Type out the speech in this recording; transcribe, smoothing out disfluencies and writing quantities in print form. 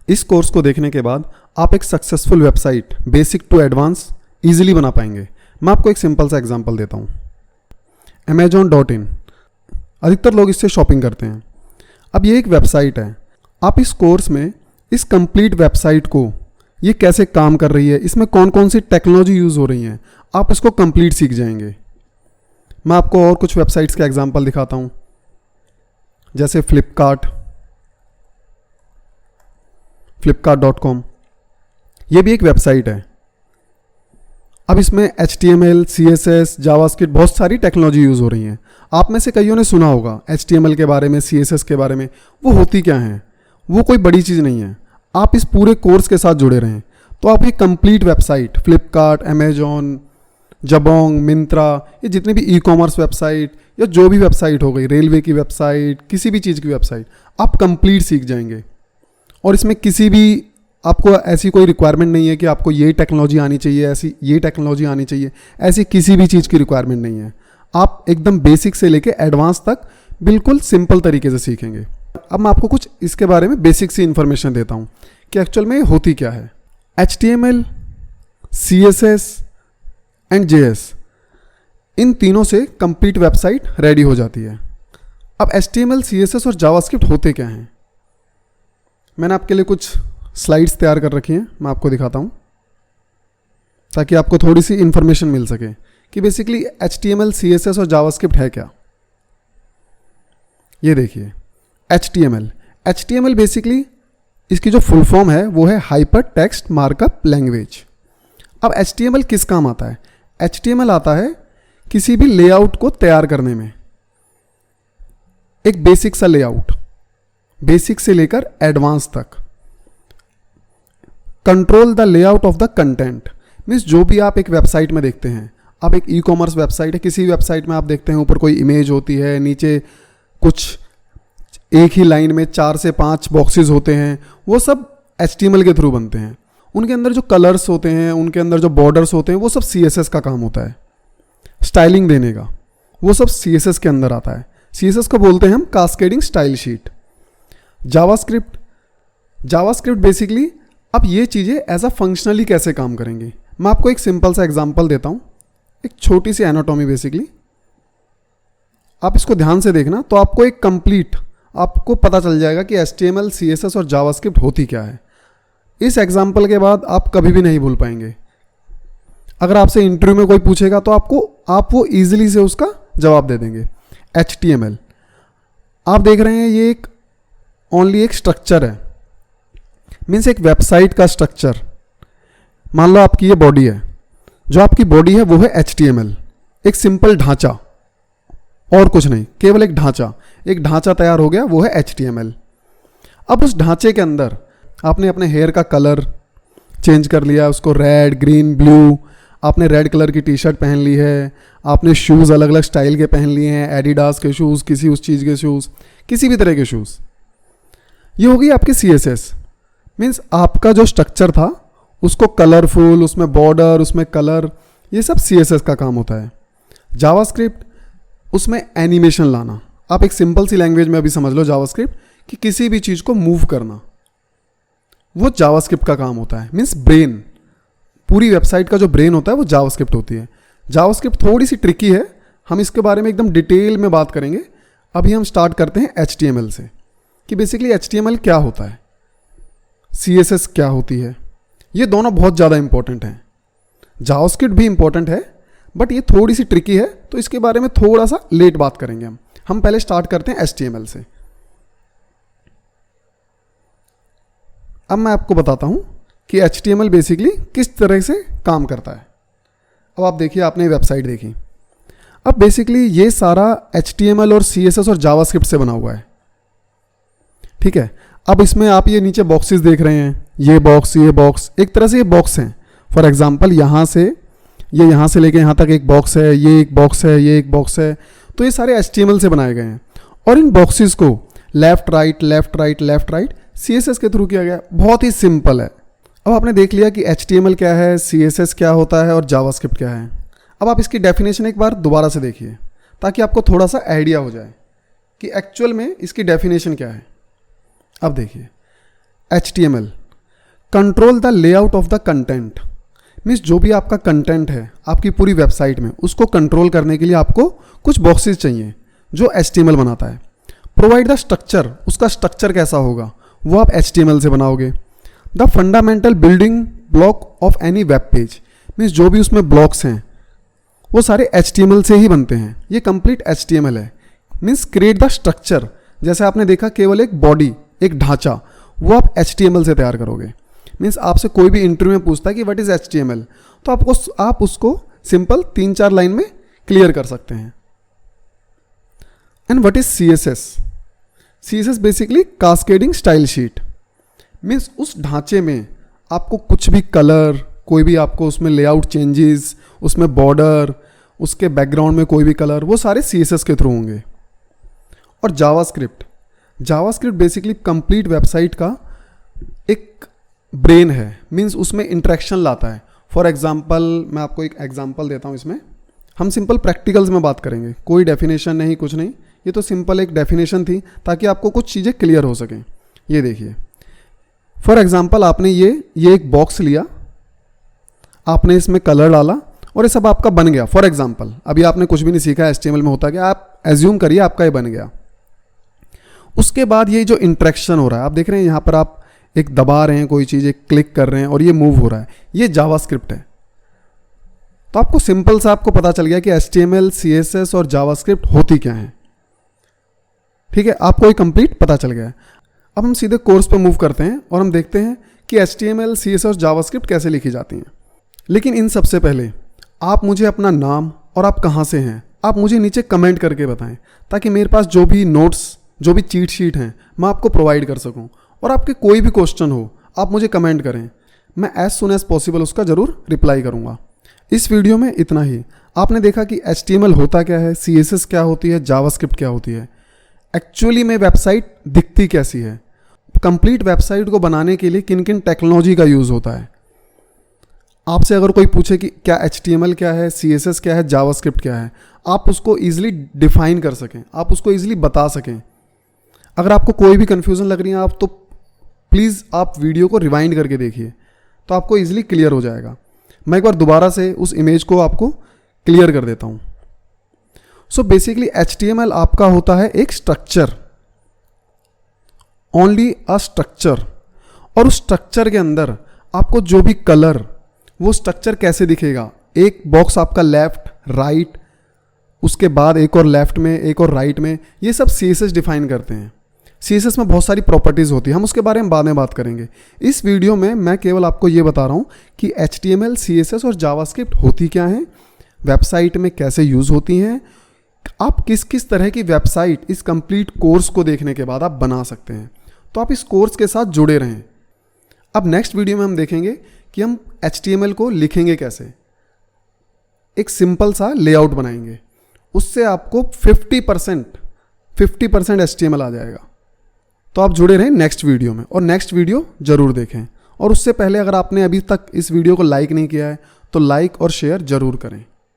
इस कोर्स को देखने के बाद आप एक successful website basic to advance easily बना पाएंगे। मैं आपको एक सिंपल सा एग्जांपल देता हूँ। Amazon.in, अधिकतर लोग इससे शॉपिंग करते हैं। अब ये एक वेबसाइट है। आप इस कोर्स में इस कंप्लीट वेबसाइट को ये कैसे काम कर रही है, इसमें कौन कौन सी टेक्नोलॉजी यूज़ हो रही हैं, आप इसको कंप्लीट सीख जाएंगे। मैं आपको और कुछ वेबसाइट्स के एग्जांपल दिखाता हूँ, जैसे flipkart.com, ये भी एक वेबसाइट है। अब इसमें HTML, CSS, जावास्क्रिप्ट बहुत सारी टेक्नोलॉजी यूज़ हो रही हैं। आप में से कईयों ने सुना होगा HTML के बारे में, CSS के बारे में। वो होती क्या हैं? वो कोई बड़ी चीज़ नहीं है। आप इस पूरे कोर्स के साथ जुड़े रहें तो आप ये complete website Flipkart, Amazon, Jabong, Myntra, ये जितनी भी ई-कॉमर्स वेबसाइट या जो भी वेबसाइट हो गई, रेलवे की वेबसाइट, किसी भी चीज़ की वेबसाइट, आप कंप्लीट सीख जाएंगे। और इसमें किसी भी आपको ऐसी कोई रिक्वायरमेंट नहीं है कि आपको ये टेक्नोलॉजी आनी चाहिए, ऐसी ये टेक्नोलॉजी आनी चाहिए, ऐसी किसी भी चीज़ की रिक्वायरमेंट नहीं है। आप एकदम बेसिक से लेके एडवांस तक बिल्कुल सिंपल तरीके से सीखेंगे। अब मैं आपको कुछ इसके बारे में बेसिक सी इन्फॉर्मेशन देता हूँ कि एक्चुअल में होती क्या है। HTML, CSS एंड JS, इन तीनों से कंप्लीट वेबसाइट रेडी हो जाती है। अब HTML, CSS और जावास्क्रिप्ट होते क्या हैं? मैंने आपके लिए कुछ स्लाइड्स तैयार कर रखी हैं, मैं आपको दिखाता हूँ ताकि आपको थोड़ी सी इन्फॉर्मेशन मिल सके कि बेसिकली HTML, CSS और जावास्क्रिप्ट है क्या। ये देखिए HTML बेसिकली इसकी जो फुल फॉर्म है वो है हाइपर टेक्स्ट मार्कअप लैंग्वेज। अब HTML किस काम आता है? HTML आता है किसी भी लेआउट को तैयार करने में। एक बेसिक सा लेआउट, बेसिक से लेकर एडवांस तक। Control the layout of the content means जो भी आप एक वेबसाइट में देखते हैं, आप एक ई-कॉमर्स वेबसाइट है, किसी वेबसाइट में आप देखते हैं ऊपर कोई इमेज होती है, नीचे कुछ एक ही लाइन में 4 से 5 बॉक्सेस होते हैं, वो सब HTML के थ्रू बनते हैं। उनके अंदर जो कलर्स होते हैं, उनके अंदर जो बॉर्डर्स होते हैं, वो सब CSS का काम होता है। स्टाइलिंग देने का वो सब CSS के अंदर आता है। CSS को बोलते हैं हम cascading style sheet. JavaScript basically अब ये चीज़ें एज अ फंक्शनली कैसे काम करेंगी, मैं आपको एक सिंपल सा एग्जांपल देता हूँ, एक छोटी सी एनाटॉमी। बेसिकली आप इसको ध्यान से देखना तो आपको एक कंप्लीट आपको पता चल जाएगा कि HTML, CSS और जावास्क्रिप्ट होती क्या है। इस एग्जांपल के बाद आप कभी भी नहीं भूल पाएंगे। अगर आपसे इंटरव्यू में कोई पूछेगा तो आप वो ईजिली से उसका जवाब दे देंगे। HTML आप देख रहे हैं, ये एक ओनली एक स्ट्रक्चर है, मीन्स एक वेबसाइट का स्ट्रक्चर। मान लो आपकी ये बॉडी है, जो आपकी बॉडी है वो है HTML, एक सिंपल ढांचा और कुछ नहीं, केवल एक ढांचा तैयार हो गया, वो है HTML। अब उस ढांचे के अंदर आपने अपने हेयर का कलर चेंज कर लिया, उसको रेड, ग्रीन, ब्लू, आपने रेड कलर की टी-शर्ट पहन ली है, आपने शूज़ अलग अलग स्टाइल के पहन लिए हैं, एडिडास के शूज़, किसी उस चीज़ के शूज़, किसी भी तरह के शूज़। ये हो गई आपकी CSS, मीन्स आपका जो स्ट्रक्चर था उसको कलरफुल, उसमें बॉर्डर, उसमें कलर, ये सब CSS का काम होता है। जावास्क्रिप्ट उसमें एनिमेशन लाना। आप एक सिंपल सी लैंग्वेज में अभी समझ लो जावास्क्रिप्ट कि किसी भी चीज़ को मूव करना, वो जावास्क्रिप्ट का काम होता है। मीन्स ब्रेन, पूरी वेबसाइट का जो ब्रेन होता है वो जावास्क्रिप्ट होती है। जावास्क्रिप्ट थोड़ी सी ट्रिकी है, हम इसके बारे में एकदम डिटेल में बात करेंगे। अभी हम स्टार्ट करते हैं HTML से कि बेसिकली HTML क्या होता है, CSS क्या होती है। ये दोनों बहुत ज़्यादा इंपॉर्टेंट हैं। जावास्क्रिप्ट भी इंपॉर्टेंट है बट ये थोड़ी सी ट्रिकी है, तो इसके बारे में थोड़ा सा लेट बात करेंगे हम पहले स्टार्ट करते हैं HTML से। अब मैं आपको बताता हूँ कि HTML बेसिकली किस तरह से काम करता है। अब आप देखिए, आपने वेबसाइट देखी। अब बेसिकली ये सारा HTML और CSS और जावास्क्रिप्ट से बना हुआ है, ठीक है। अब इसमें आप ये नीचे बॉक्सेस देख रहे हैं, ये बॉक्स, एक तरह से ये बॉक्स हैं। फॉर एग्जांपल यहाँ से लेके यहाँ तक एक बॉक्स है, ये एक बॉक्स है, ये एक बॉक्स है। तो ये सारे HTML से बनाए गए हैं और इन बॉक्सेस को लेफ्ट राइट CSS के थ्रू किया गया। बहुत ही सिंपल है। अब आपने देख लिया कि HTML क्या है, CSS क्या होता है और जावास्क्रिप्ट क्या है। अब आप इसकी डेफिनेशन एक बार दोबारा से देखिए ताकि आपको थोड़ा सा आइडिया हो जाए कि एक्चुअल में इसकी डेफिनेशन क्या है। अब देखिए HTML control the layout of the content, means जो भी आपका कंटेंट है आपकी पूरी वेबसाइट में, उसको कंट्रोल करने के लिए आपको कुछ बॉक्सेस चाहिए जो HTML बनाता है। प्रोवाइड द स्ट्रक्चर, उसका स्ट्रक्चर कैसा होगा वो आप HTML से बनाओगे। The fundamental building block of any web page, means जो भी उसमें ब्लॉक्स हैं वो सारे HTML से ही बनते हैं, ये कंप्लीट HTML है। मीन्स क्रिएट द स्ट्रक्चर, जैसे आपने देखा केवल एक बॉडी, एक ढांचा, वो आप HTML से तैयार करोगे। मीन्स आपसे कोई भी इंटरव्यू में पूछता है कि व्हाट इज HTML, तो आप उसको सिंपल 3-4 लाइन में क्लियर कर सकते हैं। And what is CSS? CSS basically cascading style sheet, means उस ढांचे में आपको कुछ भी कलर, कोई भी आपको उसमें लेआउट चेंजेस, उसमें बॉर्डर, उसके बैकग्राउंड में कोई भी कलर, वो सारे CSS के थ्रू होंगे। और जावास्क्रिप्ट बेसिकली कंप्लीट वेबसाइट का एक ब्रेन है, मीन्स उसमें इंटरेक्शन लाता है। फॉर एग्जांपल मैं आपको एक एग्जांपल देता हूँ, इसमें हम सिंपल प्रैक्टिकल्स में बात करेंगे, कोई डेफिनेशन नहीं, कुछ नहीं, ये तो सिंपल एक डेफिनेशन थी ताकि आपको कुछ चीज़ें क्लियर हो सकें। ये देखिए, फॉर एग्जांपल आपने ये एक बॉक्स लिया, आपने इसमें कलर डाला और ये सब आपका बन गया। फॉर एग्जांपल अभी आपने कुछ भी नहीं सीखा HTML में होता क्या, आप एज्यूम करिए आपका ये बन गया। उसके बाद ये जो इंटरेक्शन हो रहा है, आप देख रहे हैं यहाँ पर आप एक दबा रहे हैं कोई चीज़, एक क्लिक कर रहे हैं और ये मूव हो रहा है, ये जावास्क्रिप्ट है। तो आपको सिंपल सा आपको पता चल गया कि HTML, CSS और जावास्क्रिप्ट होती क्या है। ठीक है, आपको ये कंप्लीट पता चल गया है। अब हम सीधे कोर्स पे मूव करते हैं और हम देखते हैं कि HTML, CSS और जावास्क्रिप्ट कैसे लिखी जाती हैं। लेकिन इन सबसे पहले आप मुझे अपना नाम और आप कहाँ से हैं आप मुझे नीचे कमेंट करके बताएं, ताकि मेरे पास जो भी नोट्स, जो भी चीट शीट हैं, मैं आपको प्रोवाइड कर सकूं। और आपके कोई भी क्वेश्चन हो आप मुझे कमेंट करें, मैं एज सुन एज पॉसिबल उसका ज़रूर रिप्लाई करूंगा। इस वीडियो में इतना ही। आपने देखा कि HTML होता क्या है, CSS क्या होती है, जावास्क्रिप्ट क्या होती है, एक्चुअली में वेबसाइट दिखती कैसी है, कंप्लीट वेबसाइट को बनाने के लिए किन किन टेक्नोलॉजी का यूज़ होता है। आपसे अगर कोई पूछे कि क्या HTML क्या है, CSS क्या है, जावास्क्रिप्ट क्या है, आप उसको ईजिली डिफाइन कर सकें, आप उसको ईजिली बता सकें। अगर आपको कोई भी कन्फ्यूज़न लग रही है आप, तो प्लीज़ आप वीडियो को रिवाइंड करके देखिए, तो आपको ईजिली क्लियर हो जाएगा। मैं एक बार दोबारा से उस इमेज को आपको क्लियर कर देता हूँ। सो बेसिकली HTML आपका होता है एक स्ट्रक्चर, ओनली अ स्ट्रक्चर, और उस स्ट्रक्चर के अंदर आपको जो भी कलर, वो स्ट्रक्चर कैसे दिखेगा, एक बॉक्स आपका लेफ्ट राइट, उसके बाद एक और लेफ्ट में, एक और राइट में, ये सब CSS डिफाइन करते हैं। CSS में बहुत सारी प्रॉपर्टीज़ होती है, हम उसके बारे में बाद में बात करेंगे। इस वीडियो में मैं केवल आपको ये बता रहा हूँ कि HTML, CSS और जावास्क्रिप्ट होती क्या है, वेबसाइट में कैसे यूज़ होती हैं, आप किस किस तरह की वेबसाइट इस कंप्लीट कोर्स को देखने के बाद आप बना सकते हैं। तो आप इस कोर्स के साथ जुड़े रहें। अब नेक्स्ट वीडियो में हम देखेंगे कि हम HTML को लिखेंगे कैसे, एक सिंपल सा लेआउट बनाएंगे, उससे आपको 50% HTML आ जाएगा। तो आप जुड़े रहें नेक्स्ट वीडियो में, और नेक्स्ट वीडियो ज़रूर देखें। और उससे पहले अगर आपने अभी तक इस वीडियो को लाइक नहीं किया है तो लाइक और शेयर ज़रूर करें।